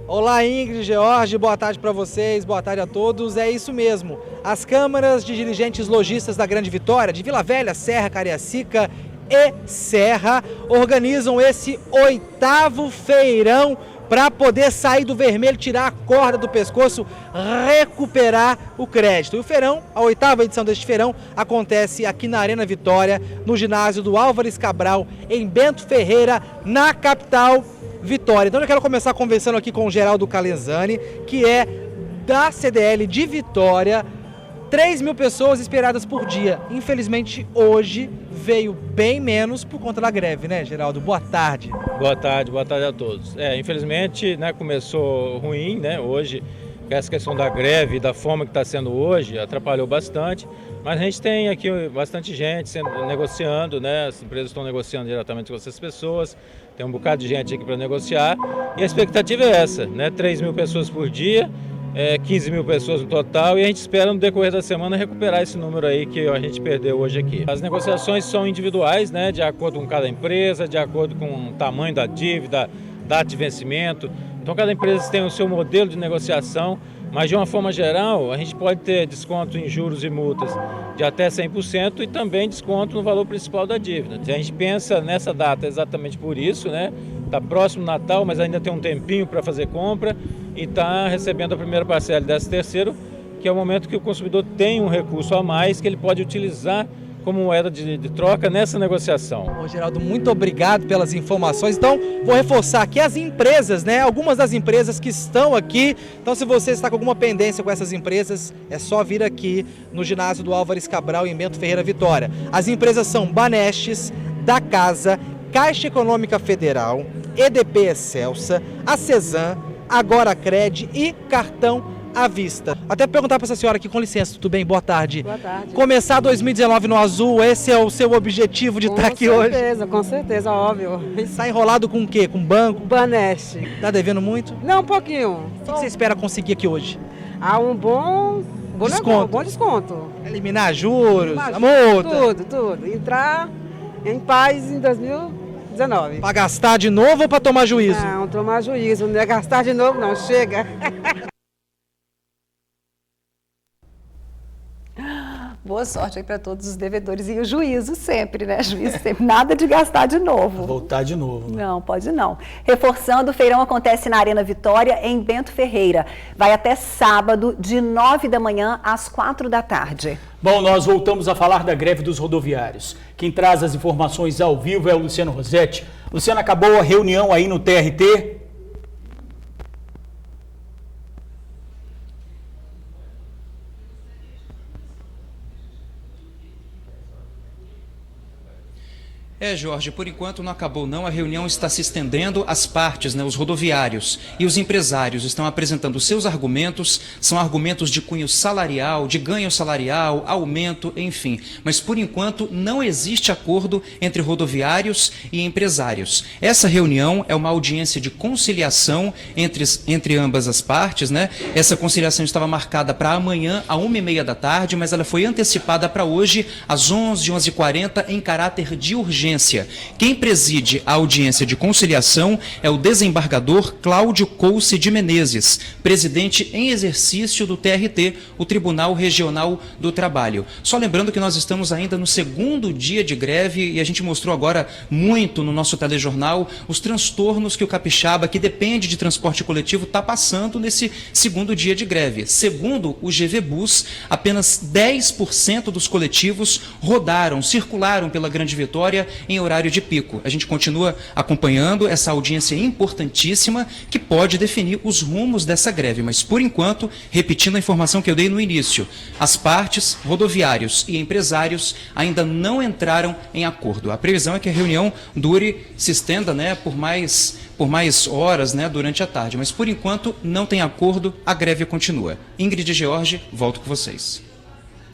Olá, Ingrid, George, boa tarde para vocês, boa tarde a todos. É isso mesmo, as câmaras de dirigentes lojistas da Grande Vitória, de Vila Velha, Serra, Cariacica e Serra, organizam esse 8º feirão para poder sair do vermelho, tirar a corda do pescoço, recuperar o crédito. E o feirão, a 8ª edição deste feirão, acontece aqui na Arena Vitória, no ginásio do Álvares Cabral, em Bento Ferreira, na capital Vitória. Então eu quero começar conversando aqui com o Geraldo Calenzani, que é da CDL de Vitória. 3.000 pessoas esperadas por dia. Infelizmente, hoje veio bem menos por conta da greve, né, Geraldo? Boa tarde. Boa tarde a todos. Infelizmente, né, começou ruim, né? Hoje que essa questão da greve, da forma que está sendo hoje, atrapalhou bastante. Mas a gente tem aqui bastante gente negociando, né? As empresas estão negociando diretamente com essas pessoas, tem um bocado de gente aqui para negociar. E a expectativa é essa, né? 3 mil pessoas por dia, 15 mil pessoas no total, e a gente espera no decorrer da semana recuperar esse número aí que a gente perdeu hoje aqui. As negociações são individuais, né? De acordo com cada empresa, de acordo com o tamanho da dívida, data de vencimento. Então cada empresa tem o seu modelo de negociação, mas de uma forma geral a gente pode ter desconto em juros e multas de até 100% e também desconto no valor principal da dívida. A gente pensa nessa data exatamente por isso, né? Está próximo do Natal, mas ainda tem um tempinho para fazer compra e está recebendo a primeira parcela desse terceiro, que é o momento que o consumidor tem um recurso a mais que ele pode utilizar como moeda de troca nessa negociação. Bom, Geraldo, muito obrigado pelas informações. Então, vou reforçar aqui as empresas, né? Algumas das empresas que estão aqui. Então, se você está com alguma pendência com essas empresas, é só vir aqui no ginásio do Álvares Cabral, em Bento Ferreira Vitória. As empresas são Banestes, Da Casa, Caixa Econômica Federal, EDP Excelsa, a Cezan, Agora Cred e Cartão à Vista. Até perguntar para essa senhora aqui, com licença, tudo bem? Boa tarde. Boa tarde. Começar 2019 no azul, esse é o seu objetivo de estar aqui hoje? Com certeza, óbvio. Está enrolado com o quê? Com banco? Baneste. Está devendo muito? Não, um pouquinho. O que você espera conseguir aqui hoje? Um bom desconto. Negócio, bom desconto. Eliminar juros, a multa? Tudo. Entrar em paz em 2019. Para gastar de novo ou para tomar juízo? Não, tomar juízo. Não é gastar de novo, não. Chega. Boa sorte aí para todos os devedores e o juízo sempre, né? Juízo sempre, nada de gastar de novo. Voltar de novo. Né? Não, pode não. Reforçando, o feirão acontece na Arena Vitória, em Bento Ferreira. Vai até sábado, de 9 da manhã às 4 da tarde. Bom, nós voltamos a falar da greve dos rodoviários. Quem traz as informações ao vivo é o Luciano Rossetti. Luciano, acabou a reunião aí no TRT? Jorge, por enquanto não acabou não, a reunião está se estendendo, as partes, né, os rodoviários e os empresários estão apresentando seus argumentos, são argumentos de cunho salarial, de ganho salarial, aumento, enfim. Mas por enquanto não existe acordo entre rodoviários e empresários. Essa reunião é uma audiência de conciliação entre ambas as partes, né? Essa conciliação estava marcada para amanhã, às 1h30 da tarde, mas ela foi antecipada para hoje, às 11h40, em caráter de urgência. Quem preside a audiência de conciliação é o desembargador Cláudio Couce de Menezes, presidente em exercício do TRT, o Tribunal Regional do Trabalho. Só lembrando que nós estamos ainda no segundo dia de greve e a gente mostrou agora muito no nosso telejornal os transtornos que o capixaba, que depende de transporte coletivo, está passando nesse segundo dia de greve. Segundo o GV Bus, apenas 10% dos coletivos circularam pela Grande Vitória em horário de pico. A gente continua acompanhando essa audiência importantíssima que pode definir os rumos dessa greve, mas por enquanto, repetindo a informação que eu dei no início, as partes, rodoviários e empresários ainda não entraram em acordo. A previsão é que a reunião se estenda, né, por mais horas, né, durante a tarde, mas por enquanto não tem acordo, a greve continua. Ingrid e George, volto com vocês.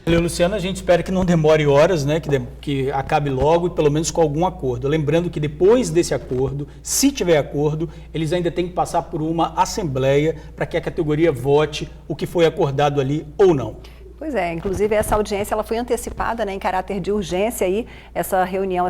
Luciano, a gente espera que não demore horas, né, que acabe logo e pelo menos com algum acordo. Lembrando que depois desse acordo, se tiver acordo, eles ainda têm que passar por uma assembleia para que a categoria vote o que foi acordado ali ou não. Pois é, inclusive essa audiência ela foi antecipada, né, em caráter de urgência aí, essa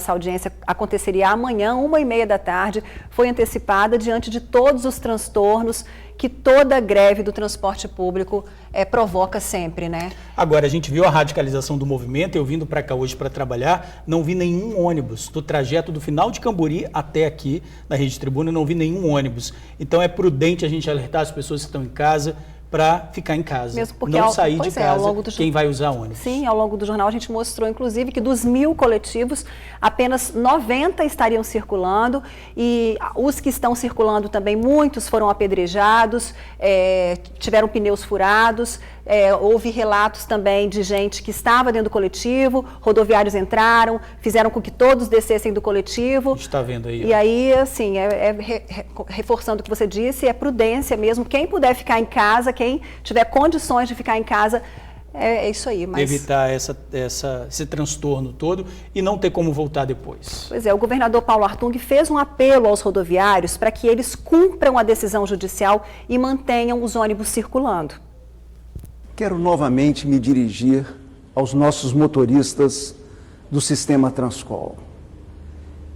audiência aconteceria amanhã, 1h30 da tarde, foi antecipada diante de todos os transtornos que toda greve do transporte público provoca sempre, né? Agora, a gente viu a radicalização do movimento, eu vindo para cá hoje para trabalhar, não vi nenhum ônibus, do trajeto do final de Camburi até aqui, na Rede Tribuna, não vi nenhum ônibus. Então é prudente a gente alertar as pessoas que estão em casa, para ficar em casa, não sair de casa quem vai usar ônibus. Sim, ao longo do jornal a gente mostrou, inclusive, que dos 1.000 coletivos, apenas 90 estariam circulando e os que estão circulando também, muitos foram apedrejados, tiveram pneus furados, houve relatos também de gente que estava dentro do coletivo, rodoviários entraram, fizeram com que todos descessem do coletivo. A gente está vendo aí. E aí, assim, reforçando o que você disse, é prudência mesmo. Quem puder ficar em casa, quem tiver condições de ficar em casa, é isso aí. Mas... evitar esse transtorno todo e não ter como voltar depois. Pois é, o governador Paulo Artung fez um apelo aos rodoviários para que eles cumpram a decisão judicial e mantenham os ônibus circulando. Quero novamente me dirigir aos nossos motoristas do sistema Transcol.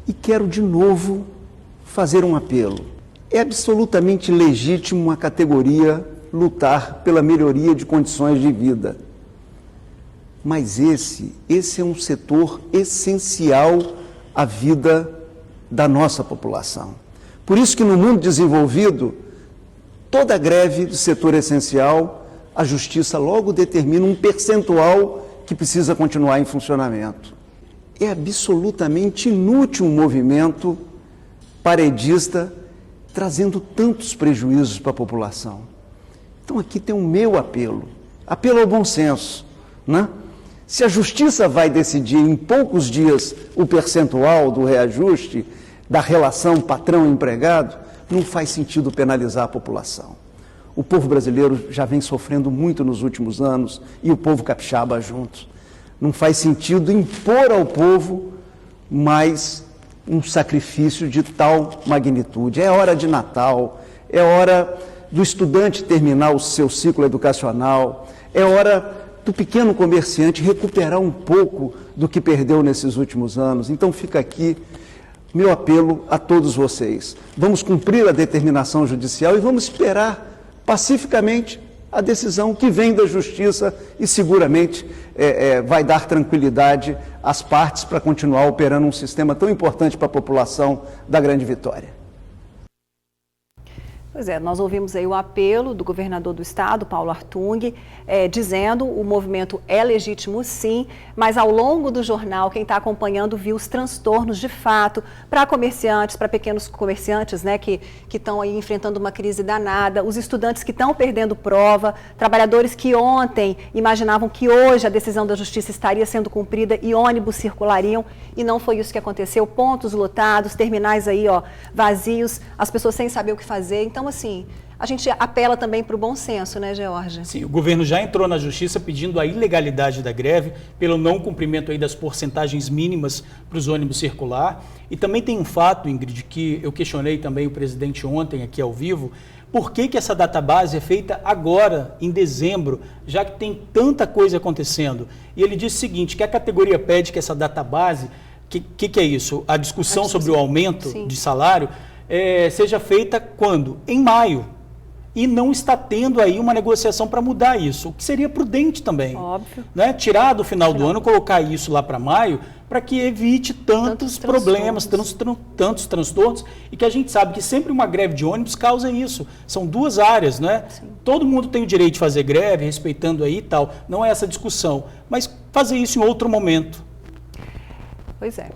E quero de novo fazer um apelo. É absolutamente legítimo uma categoria lutar pela melhoria de condições de vida. Mas esse é um setor essencial à vida da nossa população. Por isso que no mundo desenvolvido, toda greve do setor essencial, a justiça logo determina um percentual que precisa continuar em funcionamento. É absolutamente inútil um movimento paredista trazendo tantos prejuízos para a população. Então aqui tem o meu apelo ao bom senso, né? Se a justiça vai decidir em poucos dias o percentual do reajuste da relação patrão-empregado, não faz sentido penalizar a população. O povo brasileiro já vem sofrendo muito nos últimos anos e o povo capixaba junto. Não faz sentido impor ao povo mais um sacrifício de tal magnitude. É hora de Natal, é hora do estudante terminar o seu ciclo educacional, é hora do pequeno comerciante recuperar um pouco do que perdeu nesses últimos anos. Então fica aqui meu apelo a todos vocês. Vamos cumprir a determinação judicial e vamos esperar pacificamente a decisão que vem da Justiça e seguramente vai dar tranquilidade às partes para continuar operando um sistema tão importante para a população da Grande Vitória. Pois é, nós ouvimos aí o apelo do governador do estado, Paulo Artung, dizendo o movimento é legítimo sim, mas ao longo do jornal, quem está acompanhando viu os transtornos de fato para comerciantes, para pequenos comerciantes, né, que estão aí enfrentando uma crise danada, os estudantes que estão perdendo prova, trabalhadores que ontem imaginavam que hoje a decisão da justiça estaria sendo cumprida e ônibus circulariam, e não foi isso que aconteceu, pontos lotados, terminais aí, ó, vazios, as pessoas sem saber o que fazer. Então, assim, a gente apela também para o bom senso, né, Georgia? Sim, o governo já entrou na justiça pedindo a ilegalidade da greve pelo não cumprimento aí das porcentagens mínimas para os ônibus circular. E também tem um fato, Ingrid, que eu questionei também o presidente ontem aqui ao vivo, por que essa database é feita agora, em dezembro, já que tem tanta coisa acontecendo? E ele disse o seguinte, que a categoria pede que essa database, que é isso? A discussão sobre o aumento de salário seja feita quando? Em maio. E não está tendo aí uma negociação para mudar isso, o que seria prudente também. Óbvio. Né? Tirar do final do ano, colocar isso lá para maio, para que evite tantos problemas, tantos transtornos, e que a gente sabe que sempre uma greve de ônibus causa isso. São duas áreas, né? Sim. Todo mundo tem o direito de fazer greve, respeitando aí e tal. Não é essa discussão, mas fazer isso em outro momento. Pois é.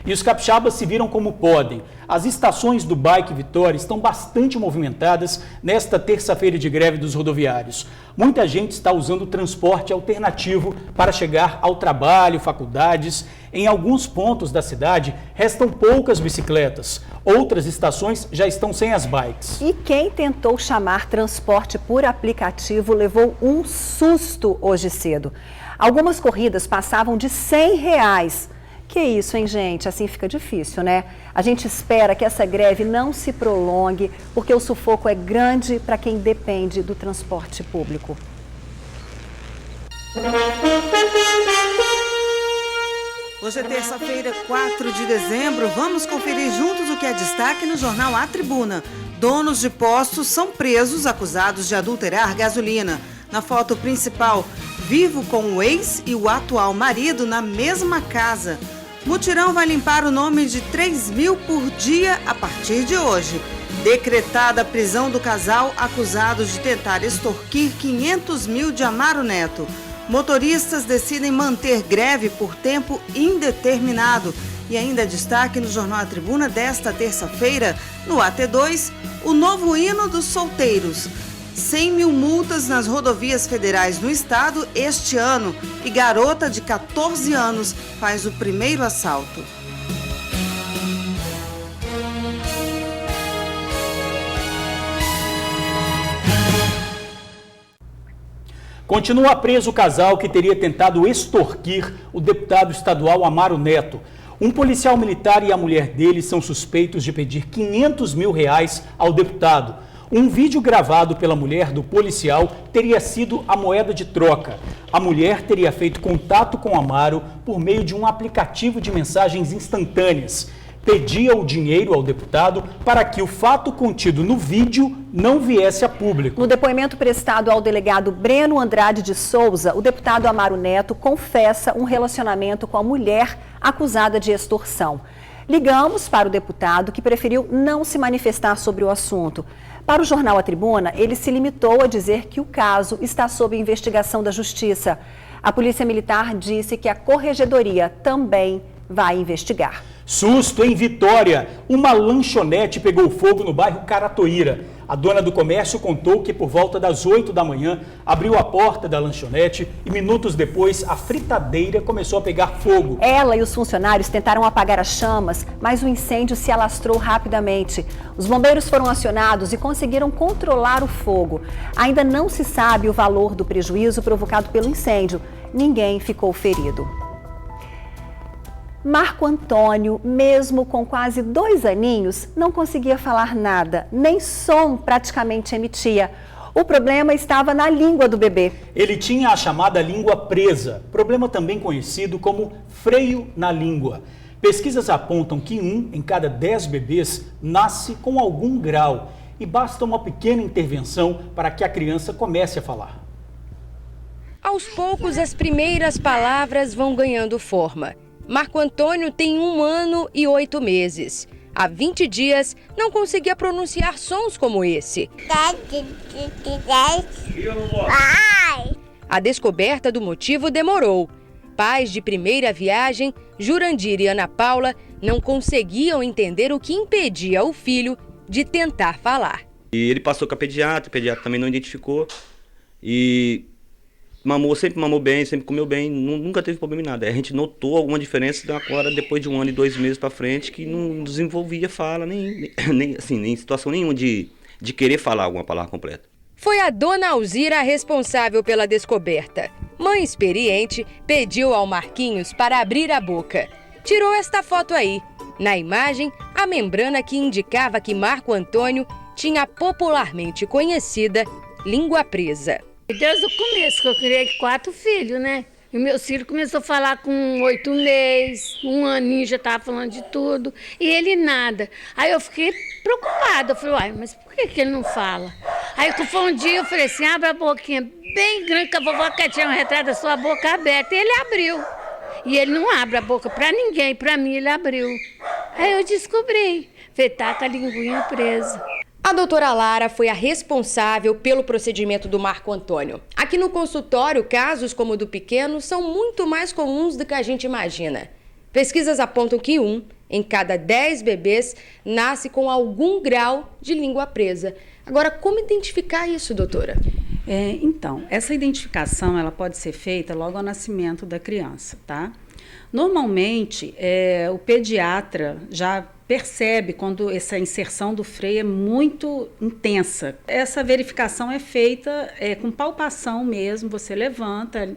E os capixabas se viram como podem. As estações do Bike Vitória estão bastante movimentadas nesta terça-feira de greve dos rodoviários. Muita gente está usando o transporte alternativo para chegar ao trabalho, faculdades. Em alguns pontos da cidade, restam poucas bicicletas. Outras estações já estão sem as bikes. E quem tentou chamar transporte por aplicativo levou um susto hoje cedo. Algumas corridas passavam de R$100. Que isso, hein, gente? Assim fica difícil, né? A gente espera que essa greve não se prolongue, porque o sufoco é grande para quem depende do transporte público. Hoje é terça-feira, 4 de dezembro. Vamos conferir juntos o que é destaque no jornal A Tribuna. Donos de postos são presos acusados de adulterar gasolina. Na foto principal, vivo com o ex e o atual marido na mesma casa. Mutirão vai limpar o nome de 3 mil por dia a partir de hoje. Decretada a prisão do casal acusados de tentar extorquir 500 mil de Amaro Neto. Motoristas decidem manter greve por tempo indeterminado. E ainda destaque no Jornal A Tribuna desta terça-feira, no AT2, o novo hino dos solteiros. 100 mil multas nas rodovias federais do estado este ano e garota de 14 anos faz o primeiro assalto. Continua preso o casal que teria tentado extorquir o deputado estadual Amaro Neto. Um policial militar e a mulher dele são suspeitos de pedir R$500 mil ao deputado. Um vídeo gravado pela mulher do policial teria sido a moeda de troca. A mulher teria feito contato com Amaro por meio de um aplicativo de mensagens instantâneas. Pedia o dinheiro ao deputado para que o fato contido no vídeo não viesse a público. No depoimento prestado ao delegado Breno Andrade de Souza, o deputado Amaro Neto confessa um relacionamento com a mulher acusada de extorsão. Ligamos para o deputado, que preferiu não se manifestar sobre o assunto. Para o jornal A Tribuna, ele se limitou a dizer que o caso está sob investigação da Justiça. A Polícia Militar disse que a Corregedoria também vai investigar. Susto em Vitória. Uma lanchonete pegou fogo no bairro Caratoíra. A dona do comércio contou que por volta das 8 da manhã abriu a porta da lanchonete e minutos depois a fritadeira começou a pegar fogo. Ela e os funcionários tentaram apagar as chamas, mas o incêndio se alastrou rapidamente. Os bombeiros foram acionados e conseguiram controlar o fogo. Ainda não se sabe o valor do prejuízo provocado pelo incêndio. Ninguém ficou ferido. Marco Antônio, mesmo com quase 2 aninhos, não conseguia falar nada, nem som praticamente emitia. O problema estava na língua do bebê. Ele tinha a chamada língua presa, problema também conhecido como freio na língua. Pesquisas apontam que 1 em cada 10 bebês nasce com algum grau e basta uma pequena intervenção para que a criança comece a falar. Aos poucos, as primeiras palavras vão ganhando forma. Marco Antônio tem 1 ano e 8 meses. Há 20 dias, não conseguia pronunciar sons como esse. A descoberta do motivo demorou. Pais de primeira viagem, Jurandir e Ana Paula, não conseguiam entender o que impedia o filho de tentar falar. E ele passou com a pediatra, o pediatra também não identificou. E sempre mamou bem, sempre comeu bem, nunca teve problema em nada. A gente notou alguma diferença agora, depois de 1 ano e 2 meses para frente, que não desenvolvia fala, nem situação nenhuma de querer falar alguma palavra completa. Foi a dona Alzira a responsável pela descoberta. Mãe experiente pediu ao Marquinhos para abrir a boca. Tirou esta foto aí. Na imagem, a membrana que indicava que Marco Antônio tinha a popularmente conhecida língua presa. Desde o começo, que eu criei 4 filhos, né? E meu filho começou a falar com 8 meses, 1 aninho já estava falando de tudo, e ele nada. Aí eu fiquei preocupada, eu falei, uai, mas por que ele não fala? Aí foi um dia, eu falei assim, abre a boquinha bem grande, que a vovó quer tirar um retrato da sua boca aberta. E ele abriu. E ele não abre a boca para ninguém, para mim ele abriu. Aí eu descobri, falei, tá com a linguinha presa. A doutora Lara foi a responsável pelo procedimento do Marco Antônio. Aqui no consultório, casos como o do pequeno são muito mais comuns do que a gente imagina. Pesquisas apontam que 1 em cada 10 bebês nasce com algum grau de língua presa. Agora, como identificar isso, doutora? Então, essa identificação ela pode ser feita logo ao nascimento da criança, tá? Normalmente, o pediatra já percebe quando essa inserção do freio é muito intensa. Essa verificação é feita com palpação mesmo, você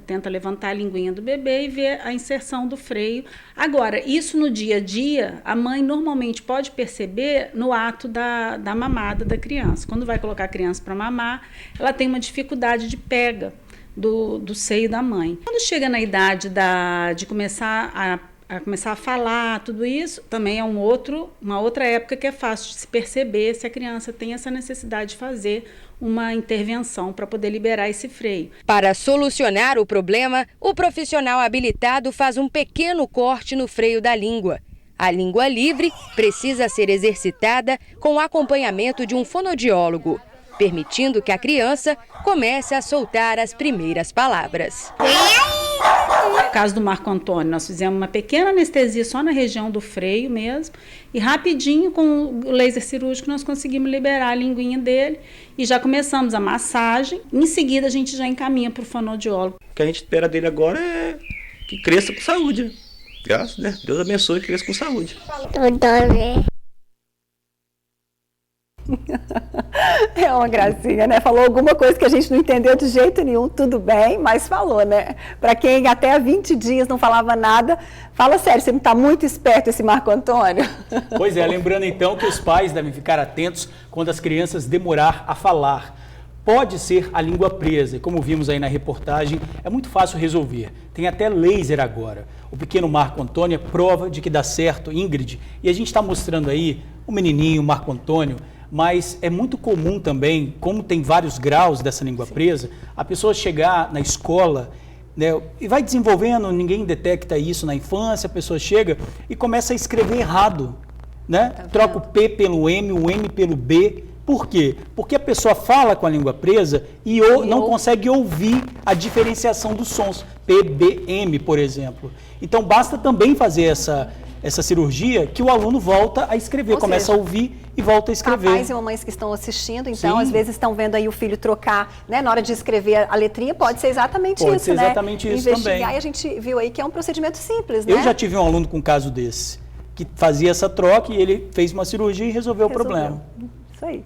tenta levantar a linguinha do bebê e ver a inserção do freio. Agora, isso no dia a dia, a mãe normalmente pode perceber no ato da mamada da criança. Quando vai colocar a criança para mamar, ela tem uma dificuldade de pega do seio da mãe. Quando chega na idade de começar a falar, tudo isso, também é uma outra época que é fácil de se perceber se a criança tem essa necessidade de fazer uma intervenção para poder liberar esse freio. Para solucionar o problema, o profissional habilitado faz um pequeno corte no freio da língua. A língua livre precisa ser exercitada com o acompanhamento de um fonoaudiólogo, permitindo que a criança comece a soltar as primeiras palavras. No caso do Marco Antônio, nós fizemos uma pequena anestesia só na região do freio mesmo, e rapidinho, com o laser cirúrgico, nós conseguimos liberar a linguinha dele e já começamos a massagem. Em seguida, a gente já encaminha para o fonoaudiólogo. O que a gente espera dele agora é que cresça com saúde. Graças, né? Deus abençoe e cresça com saúde. É uma gracinha, né? Falou alguma coisa que a gente não entendeu de jeito nenhum, tudo bem, mas falou, né? Para quem até há 20 dias não falava nada, fala sério, você não está muito esperto esse Marco Antônio? Pois é, lembrando então que os pais devem ficar atentos quando as crianças demorar a falar. Pode ser a língua presa, e como vimos aí na reportagem, é muito fácil resolver. Tem até laser agora. O pequeno Marco Antônio é prova de que dá certo, Ingrid. E a gente está mostrando aí o menininho, Marco Antônio, mas é muito comum também, como tem vários graus dessa língua presa, a pessoa chegar na escola, né, e vai desenvolvendo, ninguém detecta isso na infância, a pessoa chega e começa a escrever errado, né? Troca o P pelo M, o M pelo B. Por quê? Porque a pessoa fala com a língua presa e não consegue ouvir a diferenciação dos sons, P, B, M, por exemplo. Então basta também fazer essa cirurgia que o aluno volta a escrever, começa a ouvir e volta a escrever. Papais e mamães que estão assistindo, então, às vezes estão vendo aí o filho trocar, né, na hora de escrever a letrinha, pode ser exatamente isso, né? Pode ser exatamente isso também. Investigar, e a gente viu aí que é um procedimento simples, né? Eu já tive um aluno com um caso desse, que fazia essa troca e ele fez uma cirurgia e resolveu o problema. Isso aí.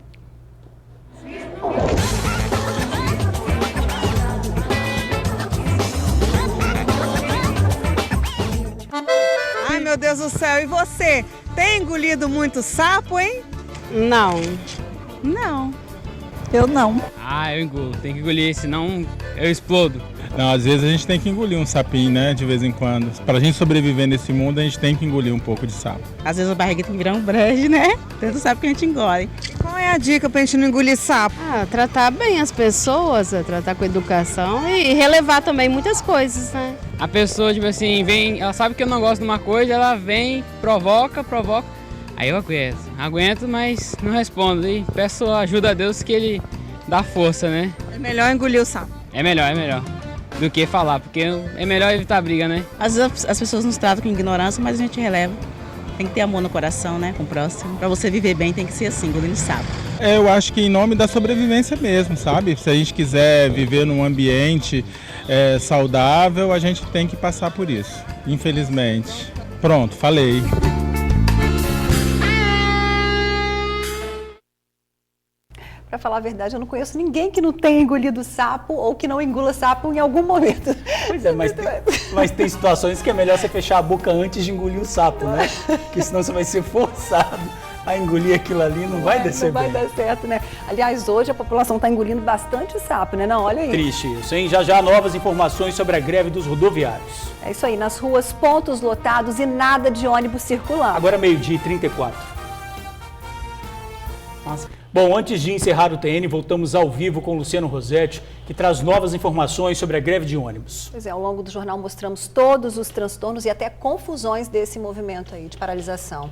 Ai, meu Deus do céu, e você? Tem engolido muito sapo, hein? Não. Não. Eu não. Ah, eu engulo. Tem que engolir, senão eu explodo. Não, às vezes a gente tem que engolir um sapinho, né, de vez em quando. Pra gente sobreviver nesse mundo, a gente tem que engolir um pouco de sapo. Às vezes a barriga tem que virar um brejo, né? Tanto sapo que a gente engole. Qual é a dica pra gente não engolir sapo? Tratar bem as pessoas, tratar com educação e relevar também muitas coisas, né? A pessoa, tipo assim, vem, ela sabe que eu não gosto de uma coisa, ela vem, provoca. Aí eu aguento, mas não respondo. E peço ajuda a Deus que Ele dá força, né? É melhor engolir o sapo. É melhor do que falar, porque é melhor evitar briga, né? Às vezes as pessoas nos tratam com ignorância, mas a gente releva. Tem que ter amor no coração, né, com o próximo. Pra você viver bem, tem que ser assim, engolindo sapo. Eu acho que em nome da sobrevivência mesmo, sabe? Se a gente quiser viver num ambiente saudável, a gente tem que passar por isso, infelizmente. Pronto, falei. Para falar a verdade, eu não conheço ninguém que não tenha engolido sapo ou que não engula sapo em algum momento. Pois é, mas tem situações que é melhor você fechar a boca antes de engolir o sapo, né? Porque senão você vai ser forçado a engolir aquilo ali, não vai descer bem. Não vai dar certo, né? Aliás, hoje a população está engolindo bastante sapo, né? Não, olha aí. Triste isso, hein? Já novas informações sobre a greve dos rodoviários. É isso aí, nas ruas, pontos lotados e nada de ônibus circulando. Agora 12h34. Nossa. Bom, antes de encerrar o TN, voltamos ao vivo com o Luciano Rossetti, que traz novas informações sobre a greve de ônibus. Pois é, ao longo do jornal mostramos todos os transtornos e até confusões desse movimento aí de paralisação.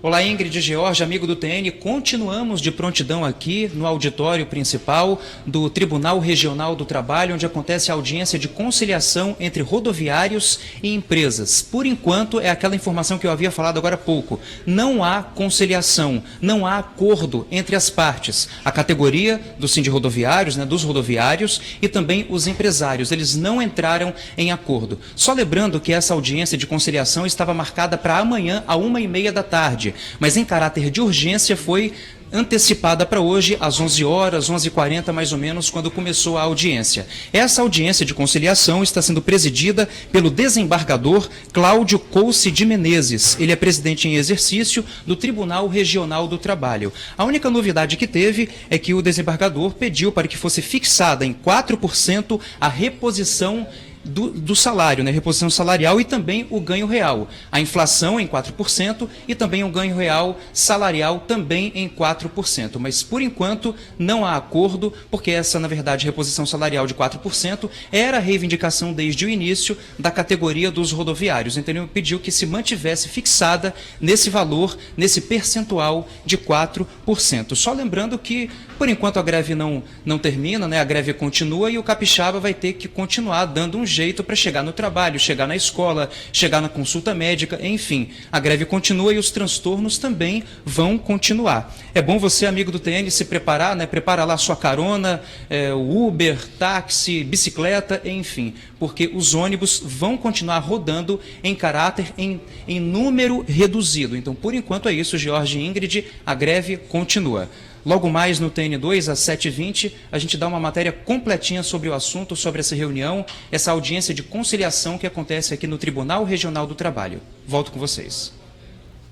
Olá, Ingrid e George, amigo do TN. Continuamos de prontidão aqui no auditório principal do Tribunal Regional do Trabalho, onde acontece a audiência de conciliação entre rodoviários e empresas. Por enquanto, é aquela informação que eu havia falado agora há pouco. Não há conciliação, não há acordo entre as partes. A categoria dos sindicrodoviários, né, dos rodoviários e também os empresários. Eles não entraram em acordo. Só lembrando que essa audiência de conciliação estava marcada para amanhã, às 1h30 da tarde. Mas em caráter de urgência foi antecipada para hoje, às 11h, 11h40 mais ou menos, quando começou a audiência. Essa audiência de conciliação está sendo presidida pelo desembargador Cláudio Couce de Menezes. Ele é presidente em exercício do Tribunal Regional do Trabalho. A única novidade que teve é que o desembargador pediu para que fosse fixada em 4% a reposição do salário, né? Reposição salarial e também o ganho real. A inflação em 4% e também o ganho real salarial também em 4%. Mas, por enquanto, não há acordo, porque essa, na verdade, reposição salarial de 4% era a reivindicação desde o início da categoria dos rodoviários. Então, ele pediu que se mantivesse fixada nesse valor, nesse percentual de 4%. Só lembrando que, Por enquanto a greve não termina, né? A greve continua e o capixaba vai ter que continuar dando um jeito para chegar no trabalho, chegar na escola, chegar na consulta médica, enfim. A greve continua e os transtornos também vão continuar. É bom você, amigo do TN, se preparar, né? Prepara lá a sua carona, o Uber, táxi, bicicleta, enfim, porque os ônibus vão continuar rodando em caráter, em número reduzido. Então, por enquanto é isso, George e Ingrid, a greve continua. Logo mais no TN2, às 7h20, a gente dá uma matéria completinha sobre o assunto, sobre essa reunião, essa audiência de conciliação que acontece aqui no Tribunal Regional do Trabalho. Volto com vocês.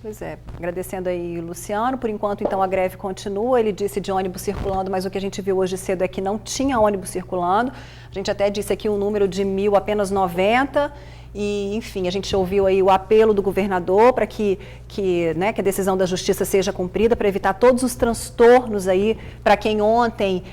Pois é, agradecendo aí o Luciano. Por enquanto, então, a greve continua. Ele disse de ônibus circulando, mas o que a gente viu hoje cedo é que não tinha ônibus circulando. A gente até disse aqui um número de 1.000, apenas 90. E, enfim, a gente ouviu aí o apelo do governador para que a decisão da Justiça seja cumprida, para evitar todos os transtornos aí, para quem ontem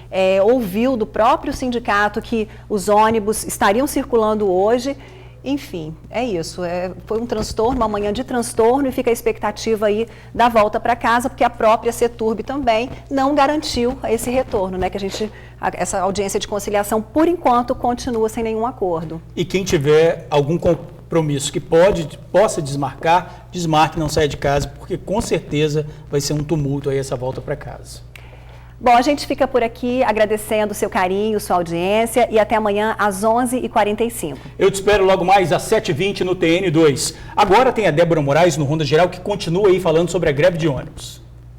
ouviu do próprio sindicato que os ônibus estariam circulando hoje. Enfim, é isso. Foi um transtorno, uma manhã de transtorno, e fica a expectativa aí da volta para casa, porque a própria CETURB também não garantiu esse retorno, né? Que essa audiência de conciliação, por enquanto, continua sem nenhum acordo. E quem tiver algum compromisso que possa desmarque, não saia de casa, porque com certeza vai ser um tumulto aí essa volta para casa. Bom, a gente fica por aqui agradecendo o seu carinho, sua audiência, e até amanhã às 11h45. Eu te espero logo mais às 7h20 no TN2. Agora tem a Débora Moraes no Ronda Geral, que continua aí falando sobre a greve de ônibus.